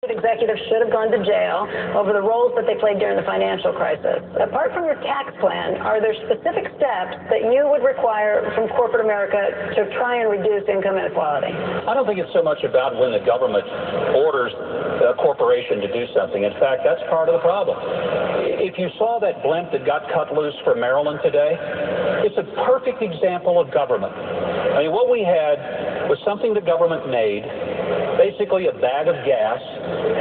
Executives should have gone to jail over the roles that they played during the financial crisis. Apart from your tax plan, are there specific steps that you would require from corporate America to try and reduce income inequality? I don't think it's so much about when the government orders a corporation to do something. In fact, that's part of the problem. If you saw that blimp that got cut loose from Maryland today, it's a perfect example of government. I mean, what we had was something the government made, basically a bag of gas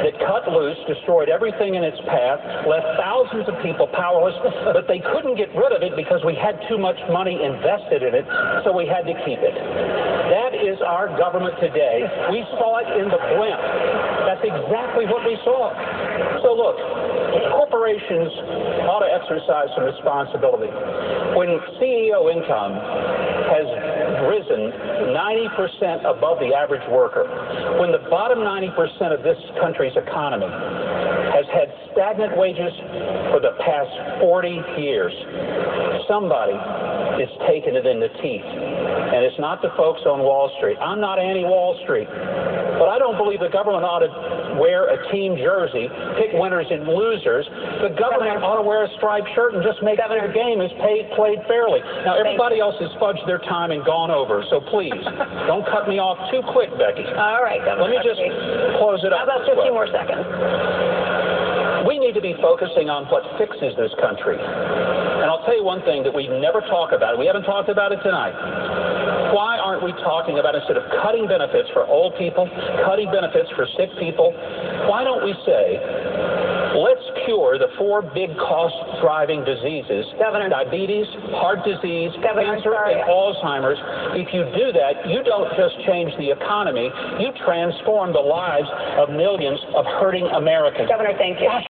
that cut loose, destroyed everything in its path, left thousands of people powerless, but they couldn't get rid of it because we had too much money invested in it, so we had to keep it. That is our government today. We saw it in the blimp. That's exactly what we saw. So look, corporations ought to exercise some responsibility. When CEO income has risen 90% above the average worker, when the bottom 90% of this country's economy has had stagnant wages for the past 40 years, somebody is taking it in the teeth. And it's not the folks on Wall Street. I'm not anti-Wall Street, but I don't believe the government ought to wear a team jersey, pick winners and losers. The government ought to wear a striped shirt and just make sure the game is played fairly. Now, everybody else has fudged their time and gone over, so please, don't cut me off too quick, Becky. All right, Governor. Let me just close it up. How about 15 more seconds? We need to be focusing on what fixes this country. And I'll tell you one thing that we never talk about. We haven't talked about it tonight. Why aren't we talking about, instead of cutting benefits for old people, cutting benefits for sick people, why don't we say, let's cure the 4 big cost-driving diseases, Governor, diabetes, heart disease, Governor, cancer, and Alzheimer's. If you do that, you don't just change the economy, you transform the lives of millions of hurting Americans. Governor, thank you.